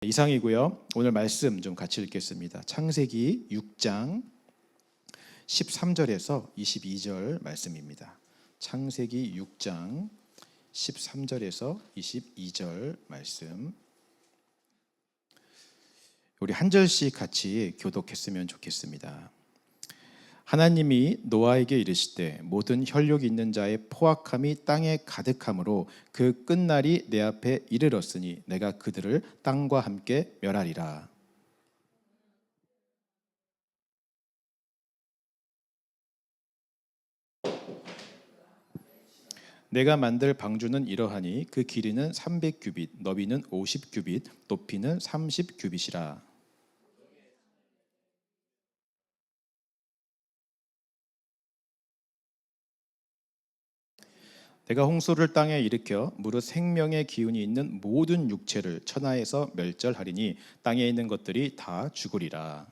이상이고요. 오늘 말씀 좀 같이 읽겠습니다. 창세기 6장 13절에서 22절 말씀입니다. 창세기 6장 13절에서 22절 말씀. 우리 한 절씩 같이 교독했으면 좋겠습니다. 하나님이 노아에게 이르시되 모든 혈육 있는 자의 포악함이 땅에 가득함으로 그 끝날이 내 앞에 이르렀으니 내가 그들을 땅과 함께 멸하리라. 내가 만들 방주는 이러하니 그 길이는 300규빗, 너비는 50규빗, 높이는 30규빗이라. 내가 홍수를 땅에 일으켜 무릇 생명의 기운이 있는 모든 육체를 천하에서 멸절하리니 땅에 있는 것들이 다 죽으리라.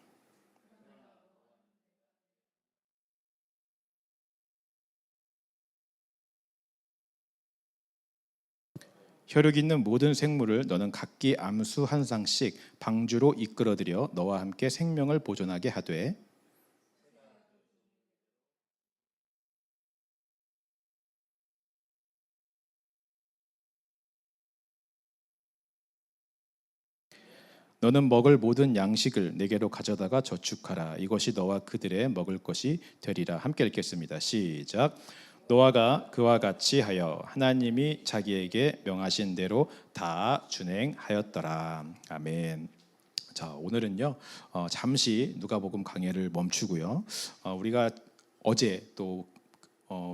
혈육 있는 모든 생물을 너는 각기 암수 한 쌍씩 방주로 이끌어들여 너와 함께 생명을 보존하게 하되, 너는 먹을 모든 양식을 내게로 가져다가 저축하라. 이것이 너와 그들의 먹을 것이 되리라. 함께 읽겠습니다. 시작. 노아가 그와 같이 하여 하나님이 자기에게 명하신 대로 다 준행하였더라. 아멘. 자, 오늘은요 잠시 누가복음 강해를 멈추고요. 우리가 어제 또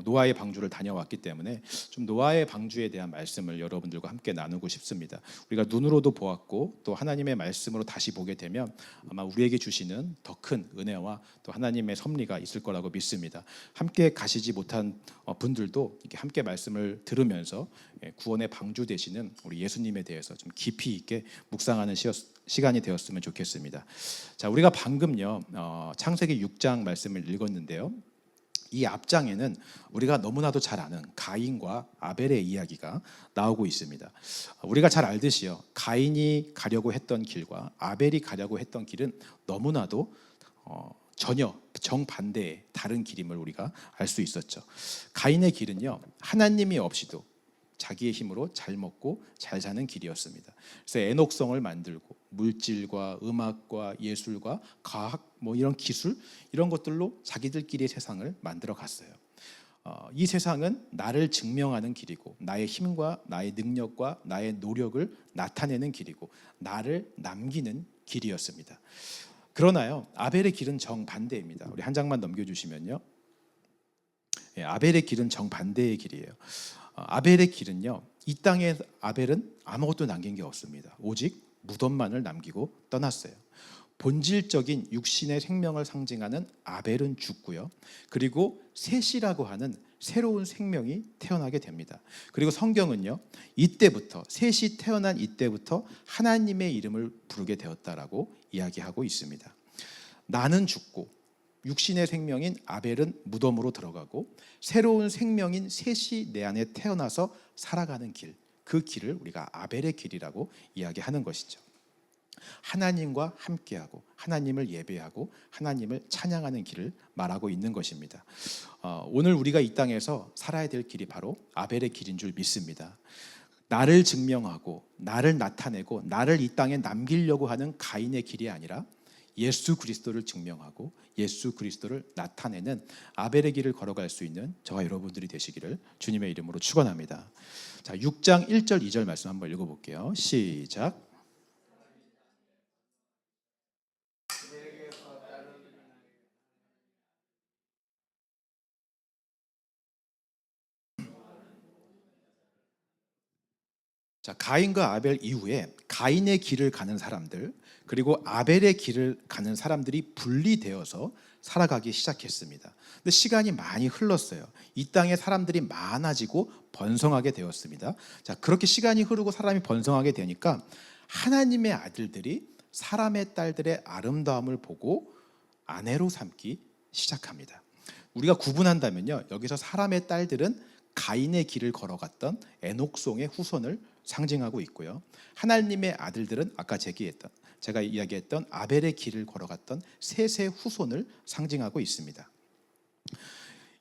노아의 방주를 다녀왔기 때문에 좀 노아의 방주에 대한 말씀을 여러분들과 함께 나누고 싶습니다. 우리가 눈으로도 보았고 또 하나님의 말씀으로 다시 보게 되면 아마 우리에게 주시는 더 큰 은혜와 또 하나님의 섭리가 있을 거라고 믿습니다. 함께 가시지 못한 분들도 이렇게 함께 말씀을 들으면서 구원의 방주 되시는 우리 예수님에 대해서 좀 깊이 있게 묵상하는 시간이 되었으면 좋겠습니다. 자, 우리가 방금요 창세기 6장 말씀을 읽었는데요. 이 앞장에는 우리가 너무나도 잘 아는 가인과 아벨의 이야기가 나오고 있습니다. 우리가 잘 알듯이요, 가인이 가려고 했던 길과 아벨이 가려고 했던 길은 너무나도 전혀 정반대의 다른 길임을 우리가 알 수 있었죠. 가인의 길은요, 하나님이 없이도 자기의 힘으로 잘 먹고 잘 사는 길이었습니다. 그래서 애녹성을 만들고 물질과 음악과 예술과 과학 이런 기술 이런 것들로 자기들끼리 세상을 만들어 갔어요. 이 세상은 나를 증명하는 길이고 나의 힘과 나의 능력과 나의 노력을 나타내는 길이고 나를 남기는 길이었습니다. 그러나요, 아벨의 길은 정반대입니다. 우리 한 장만 넘겨주시면요. 아벨의 길은 정반대의 길이에요. 아벨의 길은요, 이 땅에 아벨은 아무것도 남긴 게 없습니다. 오직 무덤만을 남기고 떠났어요. 본질적인 육신의 생명을 상징하는 아벨은 죽고요. 그리고 셋이라고 하는 새로운 생명이 태어나게 됩니다. 그리고 성경은요, 이때부터 셋이 태어난 이때부터 하나님의 이름을 부르게 되었다라고 이야기하고 있습니다. 나는 죽고 육신의 생명인 아벨은 무덤으로 들어가고 새로운 생명인 셋이 내 안에 태어나서 살아가는 길, 그 길을 우리가 아벨의 길이라고 이야기하는 것이죠. 하나님과 함께하고 하나님을 예배하고 하나님을 찬양하는 길을 말하고 있는 것입니다. 오늘 우리가 이 땅에서 살아야 될 길이 바로 아벨의 길인 줄 믿습니다. 나를 증명하고 나를 나타내고 나를 이 땅에 남기려고 하는 가인의 길이 아니라 예수 그리스도를 증명하고 예수 그리스도를 나타내는 아벨의 길을 걸어갈 수 있는 저와 여러분들이 되시기를 주님의 이름으로 축원합니다. 자, 6장 1절 2절 말씀 한번 읽어볼게요. 시작. 자, 가인과 아벨 이후에 가인의 길을 가는 사람들 그리고 아벨의 길을 가는 사람들이 분리되어서 살아가기 시작했습니다. 근데 시간이 많이 흘렀어요. 이 땅에 사람들이 많아지고 번성하게 되었습니다. 자, 그렇게 시간이 흐르고 사람이 번성하게 되니까 하나님의 아들들이 사람의 딸들의 아름다움을 보고 아내로 삼기 시작합니다. 우리가 구분한다면요, 여기서 사람의 딸들은 가인의 길을 걸어갔던 에녹송의 후손을 상징하고 있고요. 하나님의 아들들은 아까 제가 이야기했던 아벨의 길을 걸어갔던 셋의 후손을 상징하고 있습니다.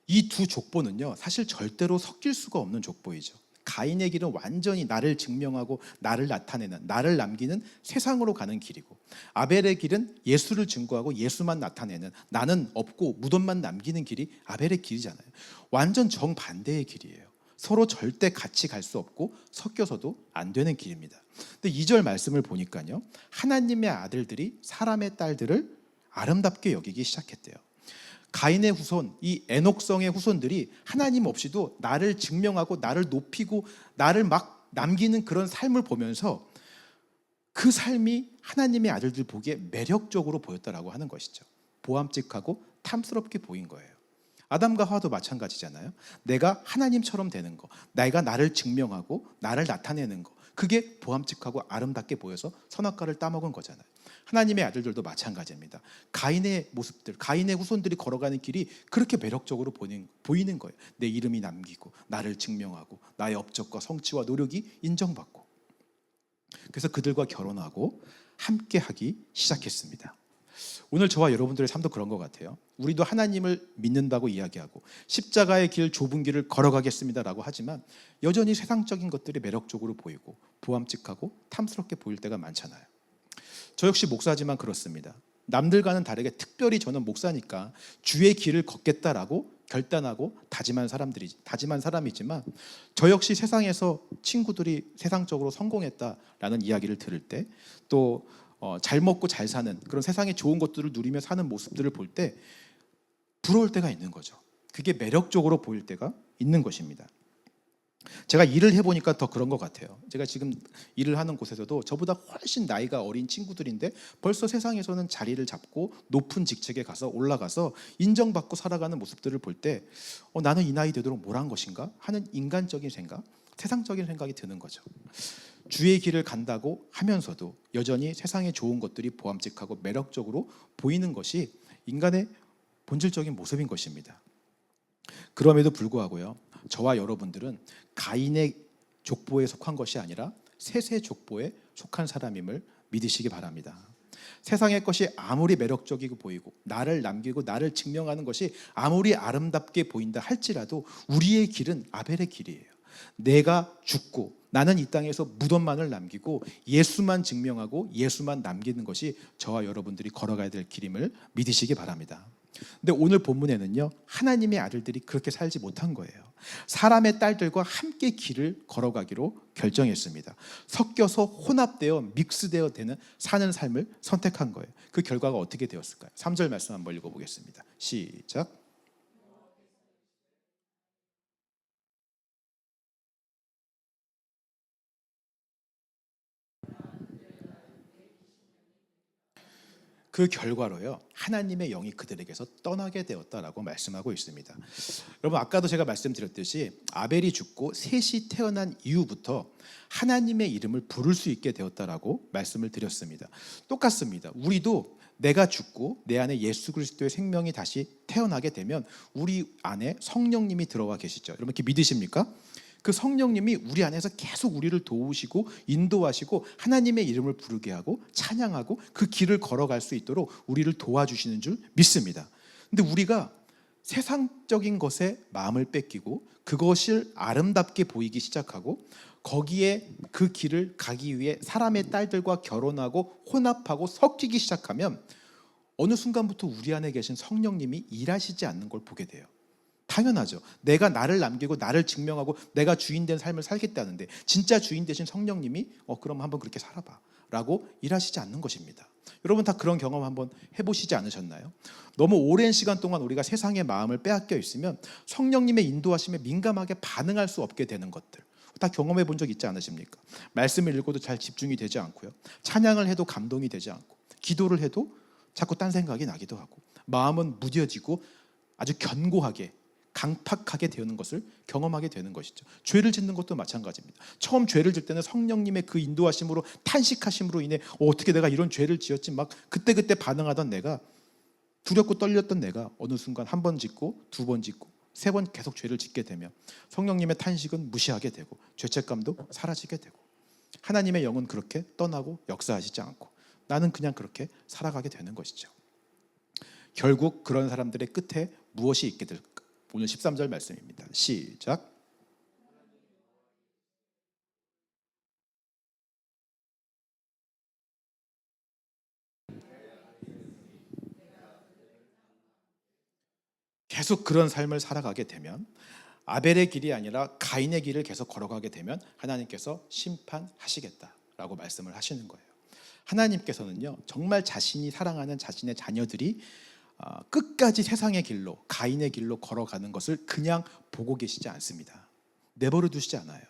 이 두 족보는요, 사실 절대로 섞일 수가 없는 족보이죠. 가인의 길은 완전히 나를 증명하고 나를 나타내는, 나를 남기는 세상으로 가는 길이고, 아벨의 길은 예수를 증거하고 예수만 나타내는, 나는 없고 무덤만 남기는 길이 아벨의 길이잖아요. 완전 정반대의 길이에요. 서로 절대 같이 갈 수 없고 섞여서도 안 되는 길입니다. 근데 2절 말씀을 보니까요, 하나님의 아들들이 사람의 딸들을 아름답게 여기기 시작했대요. 가인의 후손, 이 에녹성의 후손들이 하나님 없이도 나를 증명하고 나를 높이고 나를 막 남기는 그런 삶을 보면서 그 삶이 하나님의 아들들 보기에 매력적으로 보였다라고 하는 것이죠. 보암직하고 탐스럽게 보인 거예요. 아담과 하와도 마찬가지잖아요. 내가 하나님처럼 되는 거, 내가 나를 증명하고 나를 나타내는 거, 그게 보암직하고 아름답게 보여서 선악과를 따먹은 거잖아요. 하나님의 아들들도 마찬가지입니다. 가인의 모습들, 가인의 후손들이 걸어가는 길이 그렇게 매력적으로 보이는 거예요. 내 이름이 남기고 나를 증명하고 나의 업적과 성취와 노력이 인정받고, 그래서 그들과 결혼하고 함께하기 시작했습니다. 오늘 저와 여러분들의 삶도 그런 것 같아요. 우리도 하나님을 믿는다고 이야기하고 십자가의 길, 좁은 길을 걸어가겠습니다라고 하지만 여전히 세상적인 것들이 매력적으로 보이고 보암직하고 탐스럽게 보일 때가 많잖아요. 저 역시 목사지만 그렇습니다. 남들과는 다르게 특별히 저는 목사니까 주의 길을 걷겠다라고 결단하고 다짐한 사람이지만, 저 역시 세상에서 친구들이 세상적으로 성공했다라는 이야기를 들을 때, 또 잘 먹고 잘 사는 그런 세상의 좋은 것들을 누리며 사는 모습들을 볼 때 부러울 때가 있는 거죠. 그게 매력적으로 보일 때가 있는 것입니다. 제가 일을 해보니까 더 그런 것 같아요. 제가 지금 일을 하는 곳에서도 저보다 훨씬 나이가 어린 친구들인데 벌써 세상에서는 자리를 잡고 높은 직책에 가서 올라가서 인정받고 살아가는 모습들을 볼 때 나는 이 나이 되도록 뭘 한 것인가 하는 인간적인 생각, 세상적인 생각이 드는 거죠. 주의 길을 간다고 하면서도 여전히 세상에 좋은 것들이 보암직하고 매력적으로 보이는 것이 인간의 본질적인 모습인 것입니다. 그럼에도 불구하고요, 저와 여러분들은 가인의 족보에 속한 것이 아니라 셋의 족보에 속한 사람임을 믿으시기 바랍니다. 세상의 것이 아무리 매력적이고 보이고 나를 남기고 나를 증명하는 것이 아무리 아름답게 보인다 할지라도 우리의 길은 아벨의 길이에요. 내가 죽고 나는 이 땅에서 무덤만을 남기고 예수만 증명하고 예수만 남기는 것이 저와 여러분들이 걸어가야 될 길임을 믿으시기 바랍니다. 근데 오늘 본문에는요, 하나님의 아들들이 그렇게 살지 못한 거예요. 사람의 딸들과 함께 길을 걸어가기로 결정했습니다. 섞여서 혼합되어 믹스되어 사는 삶을 선택한 거예요. 그 결과가 어떻게 되었을까요? 3절 말씀 한번 읽어보겠습니다. 시작. 그 결과로요, 하나님의 영이 그들에게서 떠나게 되었다라고 말씀하고 있습니다. 여러분, 아까도 제가 말씀드렸듯이 아벨이 죽고 셋이 태어난 이후부터 하나님의 이름을 부를 수 있게 되었다라고 말씀을 드렸습니다. 똑같습니다. 우리도 내가 죽고 내 안에 예수 그리스도의 생명이 다시 태어나게 되면 우리 안에 성령님이 들어와 계시죠. 여러분, 이렇게 믿으십니까? 그 성령님이 우리 안에서 계속 우리를 도우시고 인도하시고 하나님의 이름을 부르게 하고 찬양하고 그 길을 걸어갈 수 있도록 우리를 도와주시는 줄 믿습니다. 근데 우리가 세상적인 것에 마음을 뺏기고 그것을 아름답게 보이기 시작하고 거기에 그 길을 가기 위해 사람의 딸들과 결혼하고 혼합하고 섞이기 시작하면 어느 순간부터 우리 안에 계신 성령님이 일하시지 않는 걸 보게 돼요. 당연하죠. 내가 나를 남기고 나를 증명하고 내가 주인된 삶을 살겠다는데 진짜 주인 되신 성령님이 그럼 한번 그렇게 살아봐 라고 일하시지 않는 것입니다. 여러분 다 그런 경험 한번 해보시지 않으셨나요? 너무 오랜 시간 동안 우리가 세상의 마음을 빼앗겨 있으면 성령님의 인도하심에 민감하게 반응할 수 없게 되는 것들 다 경험해 본 적 있지 않으십니까? 말씀을 읽어도 잘 집중이 되지 않고요, 찬양을 해도 감동이 되지 않고, 기도를 해도 자꾸 딴 생각이 나기도 하고, 마음은 무뎌지고 아주 견고하게 강팍하게 되는 것을 경험하게 되는 것이죠. 죄를 짓는 것도 마찬가지입니다. 처음 죄를 질 때는 성령님의 그 인도하심으로 탄식하심으로 인해 어떻게 내가 이런 죄를 지었지 막 그때 반응하던 내가, 두렵고 떨렸던 내가 어느 순간 한 번 짓고 두 번 짓고 세 번 계속 죄를 짓게 되면 성령님의 탄식은 무시하게 되고 죄책감도 사라지게 되고, 하나님의 영은 그렇게 떠나고 역사하시지 않고 나는 그냥 그렇게 살아가게 되는 것이죠. 결국 그런 사람들의 끝에 무엇이 있게 될까? 오늘 13절 말씀입니다. 시작. 계속 그런 삶을 살아가게 되면, 아벨의 길이 아니라 가인의 길을 계속 걸어가게 되면 하나님께서 심판하시겠다라고 말씀을 하시는 거예요. 하나님께서는요, 정말 자신이 사랑하는 자신의 자녀들이 끝까지 세상의 길로, 가인의 길로 걸어가는 것을 그냥 보고 계시지 않습니다. 내버려 두시지 않아요.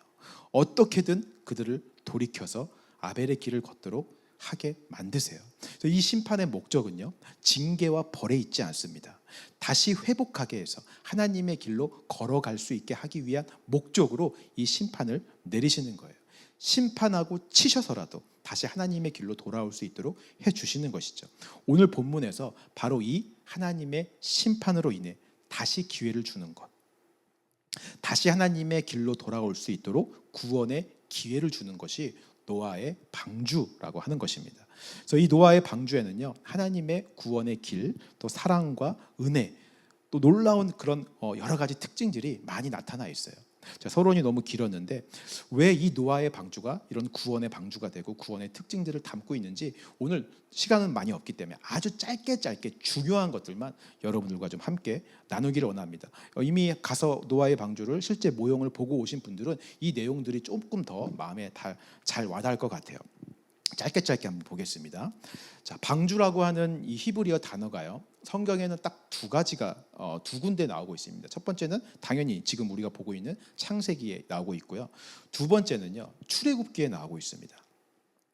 어떻게든 그들을 돌이켜서 아벨의 길을 걷도록 하게 만드세요. 이 심판의 목적은요, 징계와 벌에 있지 않습니다. 다시 회복하게 해서 하나님의 길로 걸어갈 수 있게 하기 위한 목적으로 이 심판을 내리시는 거예요. 심판하고 치셔서라도 다시 하나님의 길로 돌아올 수 있도록 해주시는 것이죠. 오늘 본문에서 바로 이 하나님의 심판으로 인해 다시 기회를 주는 것, 다시 하나님의 길로 돌아올 수 있도록 구원의 기회를 주는 것이 노아의 방주라고 하는 것입니다. 그래서 이 노아의 방주에는요, 하나님의 구원의 길, 또 사랑과 은혜, 또 놀라운 그런 여러 가지 특징들이 많이 나타나 있어요. 서론이 너무 길었는데 왜 이 노아의 방주가 이런 구원의 방주가 되고 구원의 특징들을 담고 있는지 오늘 시간은 많이 없기 때문에 아주 짧게 중요한 것들만 여러분들과 좀 함께 나누기를 원합니다. 이미 가서 노아의 방주를 실제 모형을 보고 오신 분들은 이 내용들이 조금 더 마음에 잘 와닿을 것 같아요. 짧게 한번 보겠습니다. 자, 방주라고 하는 이 히브리어 단어가요, 성경에는 딱 두 가지가 두 군데 나오고 있습니다. 첫 번째는 당연히 지금 우리가 보고 있는 창세기에 나오고 있고요. 두 번째는요, 출애굽기에 나오고 있습니다.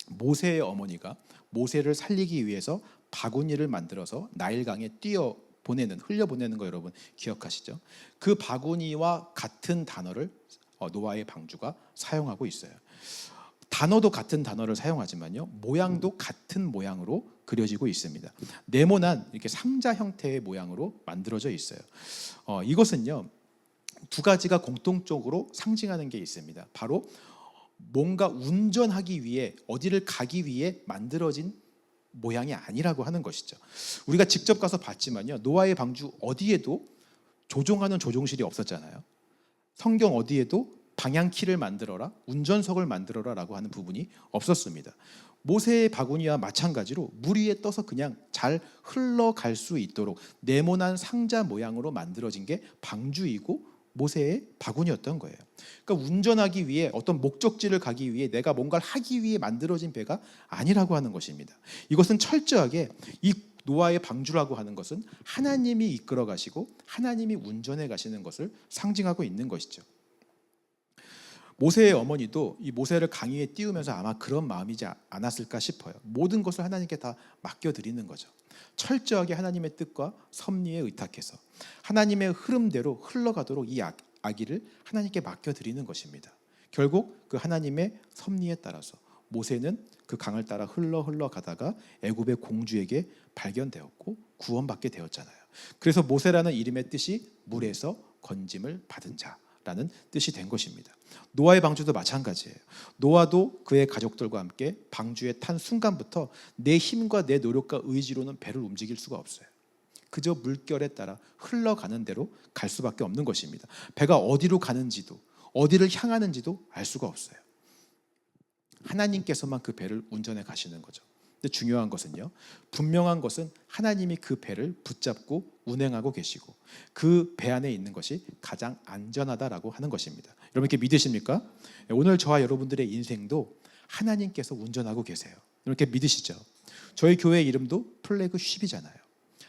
모세의 어머니가 모세를 살리기 위해서 바구니를 만들어서 나일강에 흘려보내는 거 여러분 기억하시죠? 그 바구니와 같은 단어를 노아의 방주가 사용하고 있어요. 단어도 같은 단어를 사용하지만요, 모양도 같은 모양으로 그려지고 있습니다. 네모난 이렇게 상자 형태의 모양으로 만들어져 있어요. 이것은요, 두 가지가 공통적으로 상징하는 게 있습니다. 바로 뭔가 운전하기 위해, 어디를 가기 위해 만들어진 모양이 아니라고 하는 것이죠. 우리가 직접 가서 봤지만요, 노아의 방주 어디에도 조종하는 조종실이 없었잖아요. 성경 어디에도 방향키를 만들어라, 운전석을 만들어라 라고 하는 부분이 없었습니다. 모세의 바구니와 마찬가지로 물 위에 떠서 그냥 잘 흘러갈 수 있도록 네모난 상자 모양으로 만들어진 게 방주이고 모세의 바구니였던 거예요. 그러니까 운전하기 위해, 어떤 목적지를 가기 위해, 내가 뭔가를 하기 위해 만들어진 배가 아니라고 하는 것입니다. 이것은 철저하게 이 노아의 방주라고 하는 것은 하나님이 이끌어 가시고 하나님이 운전해 가시는 것을 상징하고 있는 것이죠. 모세의 어머니도 이 모세를 강위에 띄우면서 아마 그런 마음이지 않았을까 싶어요. 모든 것을 하나님께 다 맡겨드리는 거죠. 철저하게 하나님의 뜻과 섭리에 의탁해서 하나님의 흐름대로 흘러가도록 이 아기를 하나님께 맡겨드리는 것입니다. 결국 그 하나님의 섭리에 따라서 모세는 그 강을 따라 흘러가다가 애굽의 공주에게 발견되었고 구원받게 되었잖아요. 그래서 모세라는 이름의 뜻이 물에서 건짐을 받은 자라는 뜻이 된 것입니다. 노아의 방주도 마찬가지예요. 노아도 그의 가족들과 함께 방주에 탄 순간부터 내 힘과 내 노력과 의지로는 배를 움직일 수가 없어요. 그저 물결에 따라 흘러가는 대로 갈 수밖에 없는 것입니다. 배가 어디로 가는지도 어디를 향하는지도 알 수가 없어요. 하나님께서만 그 배를 운전해 가시는 거죠. 근데 중요한 것은요, 분명한 것은 하나님이 그 배를 붙잡고 운행하고 계시고 그 배 안에 있는 것이 가장 안전하다라고 하는 것입니다. 여러분 이렇게 믿으십니까? 오늘 저와 여러분들의 인생도 하나님께서 운전하고 계세요. 이렇게 믿으시죠? 저희 교회 이름도 플래그 쉽이잖아요.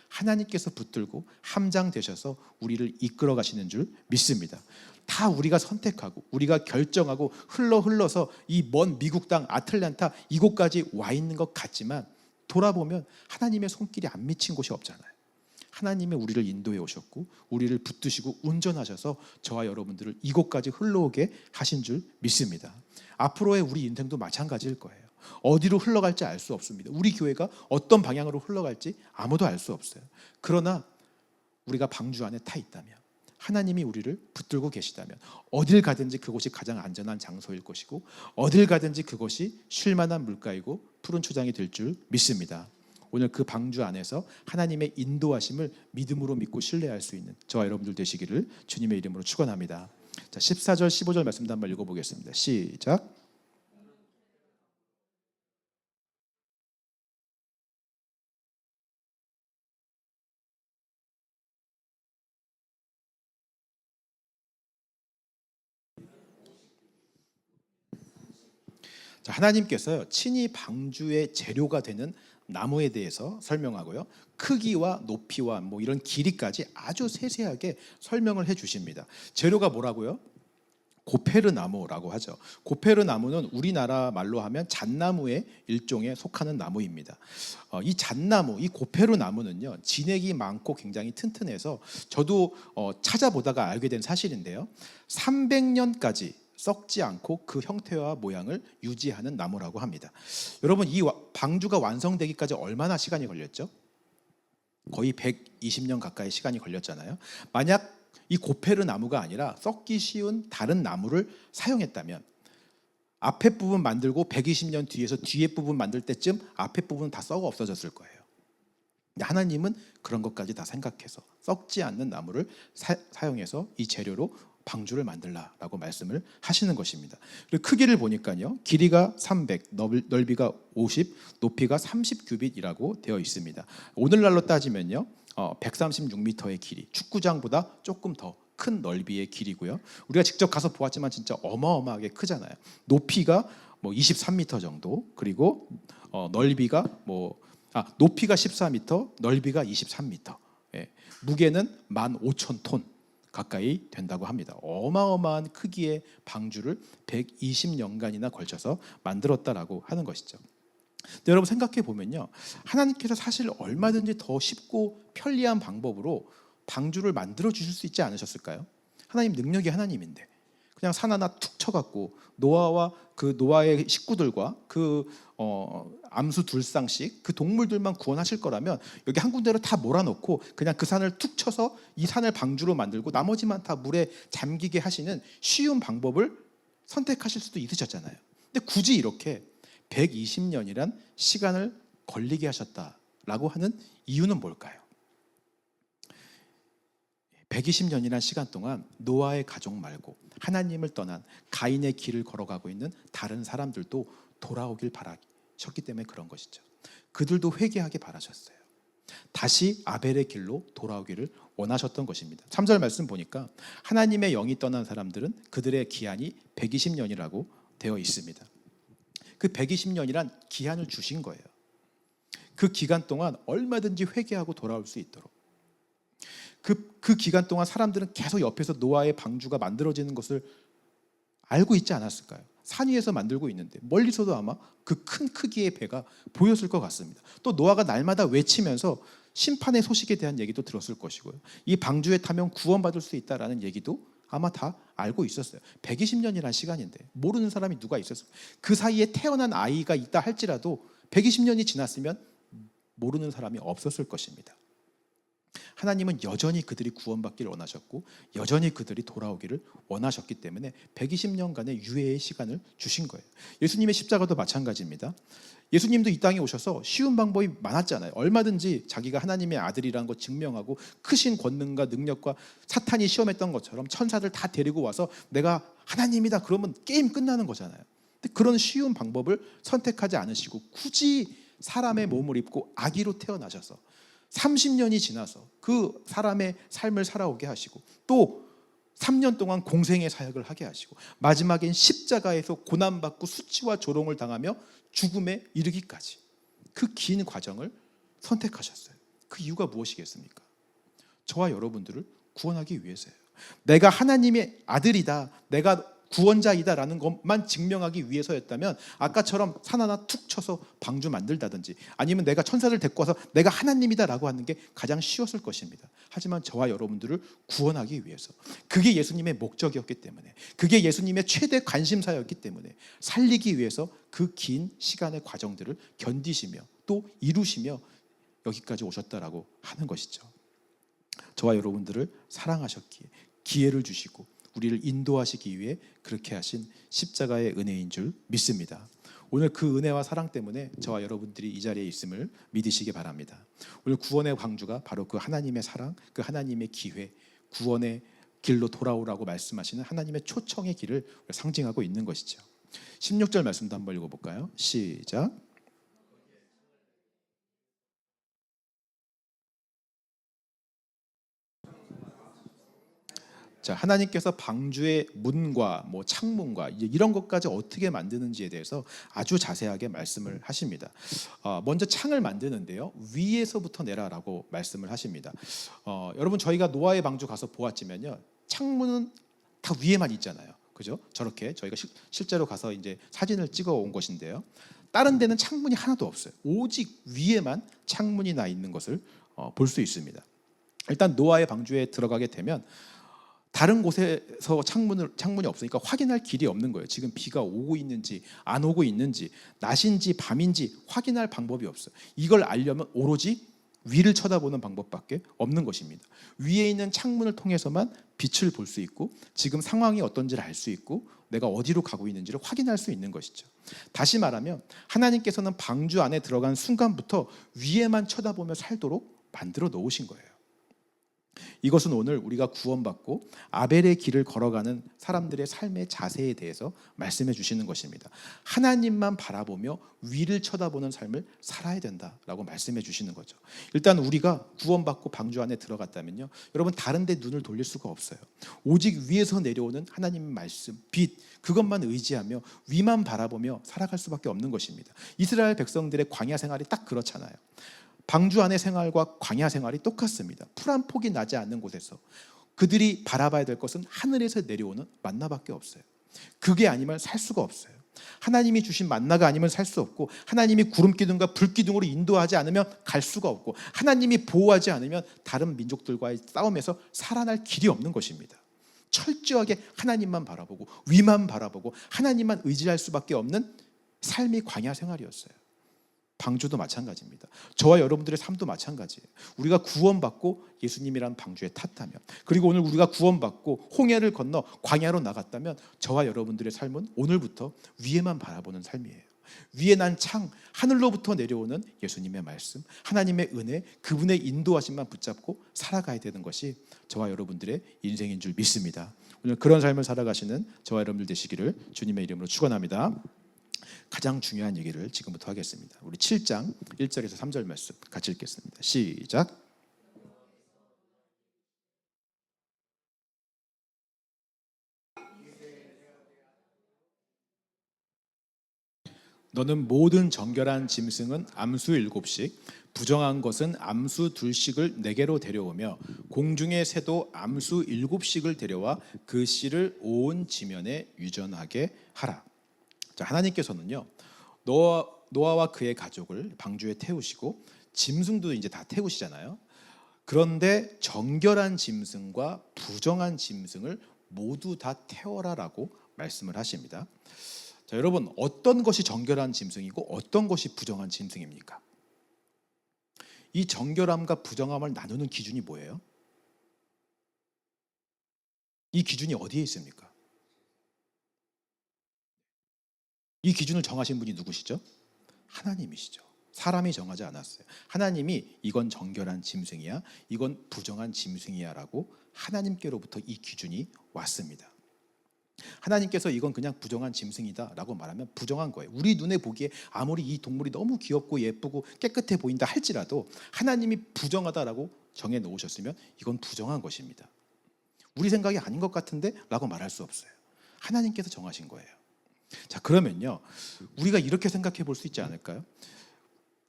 하나님께서 붙들고 함장되셔서 우리를 이끌어 가시는 줄 믿습니다. 다 우리가 선택하고 우리가 결정하고 흘러서 이 먼 미국 땅 아틀란타 이곳까지 와 있는 것 같지만 돌아보면 하나님의 손길이 안 미친 곳이 없잖아요. 하나님이 우리를 인도해 오셨고 우리를 붙드시고 운전하셔서 저와 여러분들을 이곳까지 흘러오게 하신 줄 믿습니다. 앞으로의 우리 인생도 마찬가지일 거예요. 어디로 흘러갈지 알 수 없습니다. 우리 교회가 어떤 방향으로 흘러갈지 아무도 알 수 없어요. 그러나 우리가 방주 안에 타 있다면, 하나님이 우리를 붙들고 계시다면 어딜 가든지 그곳이 가장 안전한 장소일 것이고 어딜 가든지 그것이 쉴만한 물가이고 푸른 초장이 될 줄 믿습니다. 오늘 그 방주 안에서 하나님의 인도하심을 믿음으로 믿고 신뢰할 수 있는 저와 여러분들 되시기를 주님의 이름으로 축원합니다. 자, 14절 15절 말씀도 한번 읽어보겠습니다. 시작. 자, 하나님께서요 친히 방주의 재료가 되는 나무에 대해서 설명하고요 크기와 높이와 뭐 이런 길이까지 아주 세세하게 설명을 해 주십니다. 재료가 뭐라고요? 고페르 나무라고 하죠. 고페르 나무는 우리나라 말로 하면 잣나무의 일종에 속하는 나무입니다. 이 잣나무, 이 고페르 나무는요 진액이 많고 굉장히 튼튼해서 저도 찾아보다가 알게 된 사실인데요 300년까지 썩지 않고 그 형태와 모양을 유지하는 나무라고 합니다. 여러분 이 방주가 완성되기까지 얼마나 시간이 걸렸죠? 거의 120년 가까이 시간이 걸렸잖아요. 만약 이 고페르 나무가 아니라 썩기 쉬운 다른 나무를 사용했다면 앞에 부분 만들고 120년 뒤에서 뒤에 부분 만들 때쯤 앞에 부분은 다 썩어 없어졌을 거예요. 근데 하나님은 그런 것까지 다 생각해서 썩지 않는 나무를 사용해서 이 재료로 방주를 만들라라고 말씀을 하시는 것입니다. 그리고 크기를 보니까요 길이가 300, 넓이가 50, 높이가 30규빗이라고 되어 있습니다. 오늘날로 따지면요 136m의 길이, 축구장보다 조금 더 큰 넓이의 길이고요. 우리가 직접 가서 보았지만 진짜 어마어마하게 크잖아요. 높이가 뭐 23m 정도, 그리고 넓이가 높이가 14m, 넓이가 23m. 예, 무게는 15,000톤 가까이 된다고 합니다. 어마어마한 크기의 방주를 120년간이나 걸쳐서 만들었다라고 하는 것이죠. 근데 여러분 생각해 보면요 하나님께서 사실 얼마든지 더 쉽고 편리한 방법으로 방주를 만들어 주실 수 있지 않으셨을까요? 하나님 능력이 하나님인데 그냥 산 하나 툭 쳐갖고 노아와 그 노아의 식구들과 그 암수 둘 쌍씩 그 동물들만 구원하실 거라면 여기 한 군데로 다 몰아넣고 그냥 그 산을 툭 쳐서 이 산을 방주로 만들고 나머지만 다 물에 잠기게 하시는 쉬운 방법을 선택하실 수도 있으셨잖아요. 근데 굳이 이렇게 120년이란 시간을 걸리게 하셨다라고 하는 이유는 뭘까요? 120년이란 시간 동안 노아의 가족 말고 하나님을 떠난 가인의 길을 걸어가고 있는 다른 사람들도 돌아오길 바라셨기 때문에 그런 것이죠. 그들도 회개하게 바라셨어요. 다시 아벨의 길로 돌아오기를 원하셨던 것입니다. 3절 말씀 보니까 하나님의 영이 떠난 사람들은 그들의 기한이 120년이라고 되어 있습니다. 그 120년이란 기한을 주신 거예요. 그 기간 동안 얼마든지 회개하고 돌아올 수 있도록. 그 기간 동안 사람들은 계속 옆에서 노아의 방주가 만들어지는 것을 알고 있지 않았을까요? 산 위에서 만들고 있는데 멀리서도 아마 그 큰 크기의 배가 보였을 것 같습니다. 또 노아가 날마다 외치면서 심판의 소식에 대한 얘기도 들었을 것이고요. 이 방주에 타면 구원받을 수 있다라는 얘기도 아마 다 알고 있었어요. 120년이라는 시간인데 모르는 사람이 누가 있었어요? 그 사이에 태어난 아이가 있다 할지라도 120년이 지났으면 모르는 사람이 없었을 것입니다. 하나님은 여전히 그들이 구원받기를 원하셨고 여전히 그들이 돌아오기를 원하셨기 때문에 120년간의 유예의 시간을 주신 거예요. 예수님의 십자가도 마찬가지입니다. 예수님도 이 땅에 오셔서 쉬운 방법이 많았잖아요. 얼마든지 자기가 하나님의 아들이라는 거 증명하고 크신 권능과 능력과 사탄이 시험했던 것처럼 천사들 다 데리고 와서 내가 하나님이다 그러면 게임 끝나는 거잖아요. 근데 그런 쉬운 방법을 선택하지 않으시고 굳이 사람의 몸을 입고 아기로 태어나셔서 30년이 지나서 그 사람의 삶을 살아오게 하시고 또 3년 동안 공생의 사역을 하게 하시고 마지막엔 십자가에서 고난받고 수치와 조롱을 당하며 죽음에 이르기까지 그 긴 과정을 선택하셨어요. 그 이유가 무엇이겠습니까? 저와 여러분들을 구원하기 위해서예요. 내가 하나님의 아들이다, 내가 구원자이다라는 것만 증명하기 위해서였다면 아까처럼 산 하나 툭 쳐서 방주 만들다든지 아니면 내가 천사들 데리고 와서 내가 하나님이다라고 하는 게 가장 쉬웠을 것입니다. 하지만 저와 여러분들을 구원하기 위해서 그게 예수님의 목적이었기 때문에 그게 예수님의 최대 관심사였기 때문에 살리기 위해서 그 긴 시간의 과정들을 견디시며 또 이루시며 여기까지 오셨다라고 하는 것이죠. 저와 여러분들을 사랑하셨기에 기회를 주시고 우리를 인도하시기 위해 그렇게 하신 십자가의 은혜인 줄 믿습니다. 오늘 그 은혜와 사랑 때문에 저와 여러분들이 이 자리에 있음을 믿으시기 바랍니다. 오늘 구원의 광주가 바로 그 하나님의 사랑, 그 하나님의 기회, 구원의 길로 돌아오라고 말씀하시는 하나님의 초청의 길을 상징하고 있는 것이죠. 16절 말씀도 한번 읽어볼까요? 시작. 자, 하나님께서 방주의 문과 창문과 이런 것까지 어떻게 만드는지에 대해서 아주 자세하게 말씀을 하십니다. 먼저 창을 만드는데요, 위에서부터 내라라고 말씀을 하십니다. 여러분, 저희가 노아의 방주 가서 보았지만요, 창문은 다 위에만 있잖아요. 그죠? 저렇게 저희가 실제로 가서 이제 사진을 찍어 온 것인데요, 다른 데는 창문이 하나도 없어요. 오직 위에만 창문이 나 있는 것을 볼 수 있습니다. 일단 노아의 방주에 들어가게 되면 다른 곳에서 창문이 없으니까 확인할 길이 없는 거예요. 지금 비가 오고 있는지 안 오고 있는지, 낮인지 밤인지 확인할 방법이 없어요. 이걸 알려면 오로지 위를 쳐다보는 방법밖에 없는 것입니다. 위에 있는 창문을 통해서만 빛을 볼 수 있고, 지금 상황이 어떤지를 알 수 있고, 내가 어디로 가고 있는지를 확인할 수 있는 것이죠. 다시 말하면 하나님께서는 방주 안에 들어간 순간부터 위에만 쳐다보며 살도록 만들어 놓으신 거예요. 이것은 오늘 우리가 구원받고 아벨의 길을 걸어가는 사람들의 삶의 자세에 대해서 말씀해 주시는 것입니다. 하나님만 바라보며 위를 쳐다보는 삶을 살아야 된다라고 말씀해 주시는 거죠. 일단 우리가 구원받고 방주 안에 들어갔다면요, 여러분, 다른 데 눈을 돌릴 수가 없어요. 오직 위에서 내려오는 하나님의 말씀, 빛, 그것만 의지하며 위만 바라보며 살아갈 수밖에 없는 것입니다. 이스라엘 백성들의 광야 생활이 딱 그렇잖아요. 방주 안의 생활과 광야 생활이 똑같습니다. 풀 한 폭이 나지 않는 곳에서 그들이 바라봐야 될 것은 하늘에서 내려오는 만나밖에 없어요. 그게 아니면 살 수가 없어요. 하나님이 주신 만나가 아니면 살 수 없고, 하나님이 구름 기둥과 불 기둥으로 인도하지 않으면 갈 수가 없고, 하나님이 보호하지 않으면 다른 민족들과의 싸움에서 살아날 길이 없는 것입니다. 철저하게 하나님만 바라보고 위만 바라보고 하나님만 의지할 수밖에 없는 삶이 광야 생활이었어요. 방주도 마찬가지입니다. 저와 여러분들의 삶도 마찬가지예요. 우리가 구원받고 예수님이란 방주에 탔다면, 그리고 오늘 우리가 구원받고 홍해를 건너 광야로 나갔다면, 저와 여러분들의 삶은 오늘부터 위에만 바라보는 삶이에요. 위에 난 창, 하늘로부터 내려오는 예수님의 말씀, 하나님의 은혜, 그분의 인도하심만 붙잡고 살아가야 되는 것이 저와 여러분들의 인생인 줄 믿습니다. 오늘 그런 삶을 살아가시는 저와 여러분들 되시기를 주님의 이름으로 축원합니다. 가장 중요한 얘기를 지금부터 하겠습니다. 우리 7장 1절에서 3절 말씀 같이 읽겠습니다. 시작. 너는 모든 정결한 짐승은 암수 7씩, 부정한 것은 암수 2씩을 내게로 데려오며, 공중의 새도 암수 7씩을 데려와 그 씨를 온 지면에 유전하게 하라. 자, 하나님께서는요, 노아와 그의 가족을 방주에 태우시고 짐승도 이제 다 태우시잖아요. 그런데 정결한 짐승과 부정한 짐승을 모두 다 태워라라고 말씀을 하십니다. 자, 여러분, 어떤 것이 정결한 짐승이고 어떤 것이 부정한 짐승입니까? 이 정결함과 부정함을 나누는 기준이 뭐예요? 이 기준이 어디에 있습니까? 이 기준을 정하신 분이 누구시죠? 하나님이시죠. 사람이 정하지 않았어요. 하나님이 이건 정결한 짐승이야, 이건 부정한 짐승이야 라고 하나님께로부터 이 기준이 왔습니다. 하나님께서 이건 그냥 부정한 짐승이다 라고 말하면 부정한 거예요. 우리 눈에 보기에 아무리 이 동물이 너무 귀엽고 예쁘고 깨끗해 보인다 할지라도 하나님이 부정하다라고 정해 놓으셨으면 이건 부정한 것입니다. 우리 생각이 아닌 것 같은데 라고 말할 수 없어요. 하나님께서 정하신 거예요. 자, 그러면요, 우리가 이렇게 생각해 볼 수 있지 않을까요?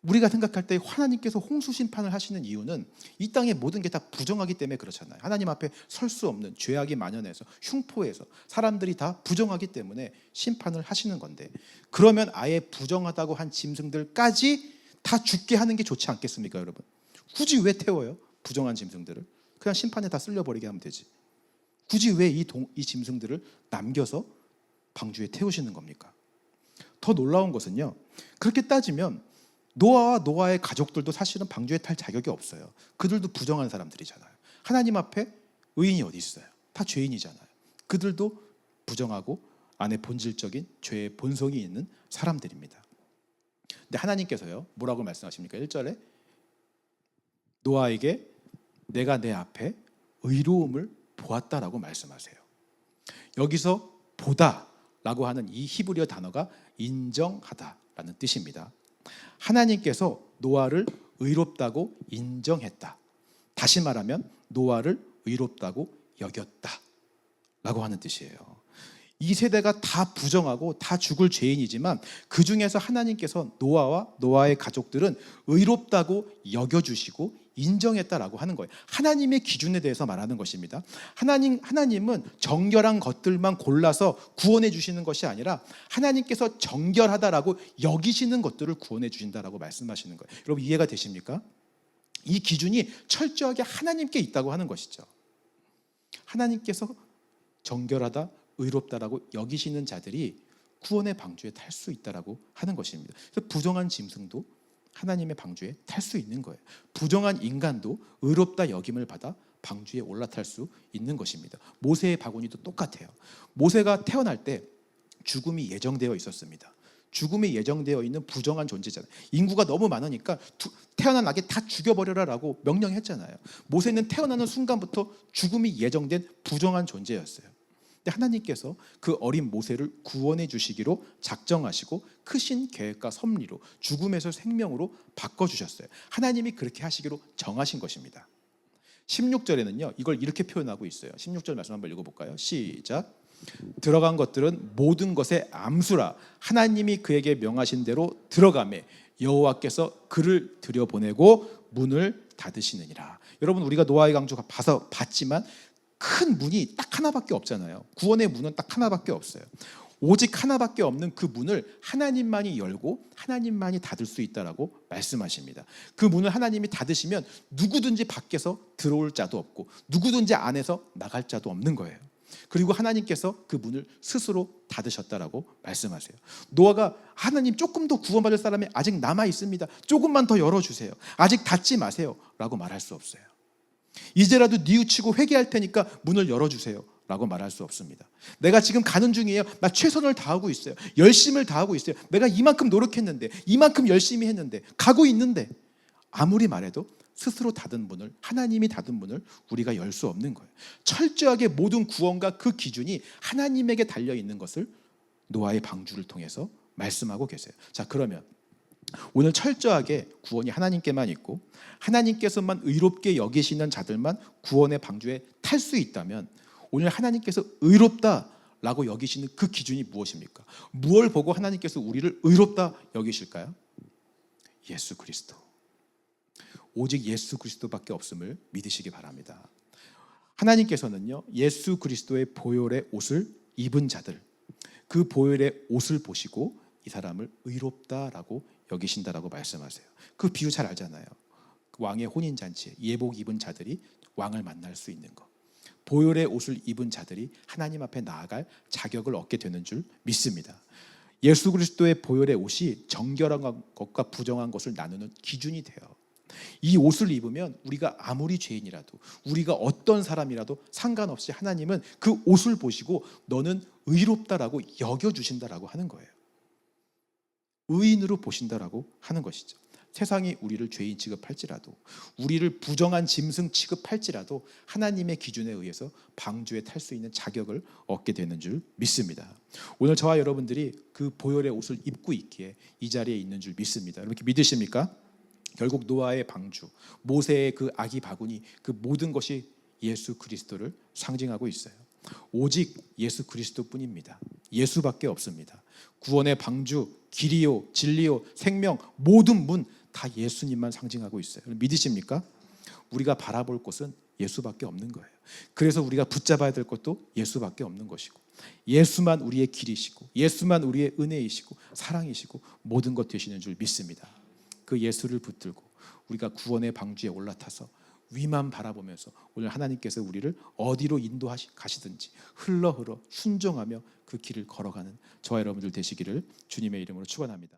우리가 생각할 때 하나님께서 홍수 심판을 하시는 이유는 이 땅의 모든 게 다 부정하기 때문에 그렇잖아요. 하나님 앞에 설 수 없는 죄악이 만연해서 흉포해서 사람들이 다 부정하기 때문에 심판을 하시는 건데, 그러면 아예 부정하다고 한 짐승들까지 다 죽게 하는 게 좋지 않겠습니까, 여러분? 굳이 왜 태워요? 부정한 짐승들을 그냥 심판에 다 쓸려버리게 하면 되지. 굳이 왜 이 짐승들을 남겨서 방주에 태우시는 겁니까? 더 놀라운 것은요, 그렇게 따지면 노아와 노아의 가족들도 사실은 방주에 탈 자격이 없어요. 그들도 부정한 사람들이잖아요. 하나님 앞에 의인이 어디 있어요? 다 죄인이잖아요. 그들도 부정하고 안에 본질적인 죄의 본성이 있는 사람들입니다. 근데 하나님께서요, 뭐라고 말씀하십니까? 1절에 노아에게 내가 내 앞에 의로움을 보았다라고 말씀하세요. 여기서 보다라고 하는 이 히브리어 단어가 인정하다라는 뜻입니다. 하나님께서 노아를 의롭다고 인정했다. 다시 말하면 노아를 의롭다고 여겼다라고 하는 뜻이에요. 이 세대가 다 부정하고 다 죽을 죄인이지만 그 중에서 하나님께서 노아와 노아의 가족들은 의롭다고 여겨주시고 인정했다라고 하는 거예요. 하나님의 기준에 대해서 말하는 것입니다. 하나님은 정결한 것들만 골라서 구원해 주시는 것이 아니라 하나님께서 정결하다라고 여기시는 것들을 구원해 주신다라고 말씀하시는 거예요. 여러분 이해가 되십니까? 이 기준이 철저하게 하나님께 있다고 하는 것이죠. 하나님께서 정결하다, 의롭다라고 여기시는 자들이 구원의 방주에 탈 수 있다라고 하는 것입니다. 그래서 부정한 짐승도 하나님의 방주에 탈 수 있는 거예요. 부정한 인간도 의롭다 여김을 받아 방주에 올라탈 수 있는 것입니다. 모세의 바구니도 똑같아요. 모세가 태어날 때 죽음이 예정되어 있었습니다. 죽음이 예정되어 있는 부정한 존재잖아요. 인구가 너무 많으니까 태어난 아기 다 죽여버려라라고 명령했잖아요. 모세는 태어나는 순간부터 죽음이 예정된 부정한 존재였어요. 근데 하나님께서 그 어린 모세를 구원해 주시기로 작정하시고 크신 계획과 섭리로 죽음에서 생명으로 바꿔주셨어요. 하나님이 그렇게 하시기로 정하신 것입니다. 16절에는요 이걸 이렇게 표현하고 있어요. 16절 말씀 한번 읽어볼까요? 시작. 들어간 것들은 모든 것의 암수라 하나님이 그에게 명하신 대로 들어가매 여호와께서 그를 들여보내고 문을 닫으시느니라. 여러분 우리가 노아의 강주 봤지만 큰 문이 딱 하나밖에 없잖아요. 구원의 문은 딱 하나밖에 없어요. 오직 하나밖에 없는 그 문을 하나님만이 열고 하나님만이 닫을 수 있다라고 말씀하십니다. 그 문을 하나님이 닫으시면 누구든지 밖에서 들어올 자도 없고 누구든지 안에서 나갈 자도 없는 거예요. 그리고 하나님께서 그 문을 스스로 닫으셨다라고 말씀하세요. 노아가 하나님 조금 더 구원받을 사람이 아직 남아 있습니다. 조금만 더 열어주세요. 아직 닫지 마세요 라고 말할 수 없어요. 이제라도 뉘우치고 회개할 테니까 문을 열어주세요 라고 말할 수 없습니다. 내가 지금 가는 중이에요. 나 최선을 다하고 있어요. 열심을 다하고 있어요. 내가 이만큼 노력했는데 이만큼 열심히 했는데 가고 있는데 아무리 말해도 스스로 닫은 문을 하나님이 닫은 문을 우리가 열 수 없는 거예요. 철저하게 모든 구원과 그 기준이 하나님에게 달려있는 것을 노아의 방주를 통해서 말씀하고 계세요. 자 그러면 오늘 철저하게 구원이 하나님께만 있고 하나님께서만 의롭게 여기시는 자들만 구원의 방주에 탈 수 있다면 오늘 하나님께서 의롭다라고 여기시는 그 기준이 무엇입니까? 무엇을 보고 하나님께서 우리를 의롭다 여기실까요? 예수 그리스도. 오직 예수 그리스도밖에 없음을 믿으시기 바랍니다. 하나님께서는요 예수 그리스도의 보혈의 옷을 입은 자들 그 보혈의 옷을 보시고 이 사람을 의롭다라고 여기신다라고 말씀하세요. 그 비유 잘 알잖아요. 왕의 혼인잔치에 예복 입은 자들이 왕을 만날 수 있는 것. 보혈의 옷을 입은 자들이 하나님 앞에 나아갈 자격을 얻게 되는 줄 믿습니다. 예수 그리스도의 보혈의 옷이 정결한 것과 부정한 것을 나누는 기준이 돼요. 이 옷을 입으면 우리가 아무리 죄인이라도 우리가 어떤 사람이라도 상관없이 하나님은 그 옷을 보시고 너는 의롭다라고 여겨주신다라고 하는 거예요. 의인으로 보신다라고 하는 것이죠. 세상이 우리를 죄인 취급할지라도 우리를 부정한 짐승 취급할지라도 하나님의 기준에 의해서 방주에 탈 수 있는 자격을 얻게 되는 줄 믿습니다. 오늘 저와 여러분들이 그 보혈의 옷을 입고 있기에 이 자리에 있는 줄 믿습니다. 이렇게 믿으십니까? 결국 노아의 방주, 모세의 그 아기 바구니 그 모든 것이 예수 그리스도를 상징하고 있어요. 오직 예수 그리스도뿐입니다. 예수밖에 없습니다. 구원의 방주, 길이요, 진리요, 생명 모든 문 다 예수님만 상징하고 있어요. 믿으십니까? 우리가 바라볼 곳은 예수밖에 없는 거예요. 그래서 우리가 붙잡아야 될 것도 예수밖에 없는 것이고 예수만 우리의 길이시고 예수만 우리의 은혜이시고 사랑이시고 모든 것 되시는 줄 믿습니다. 그 예수를 붙들고 우리가 구원의 방주에 올라타서 위만 바라보면서 오늘 하나님께서 우리를 어디로 인도하시든지 흘러 순종하며 그 길을 걸어가는 저와 여러분들 되시기를 주님의 이름으로 축원합니다.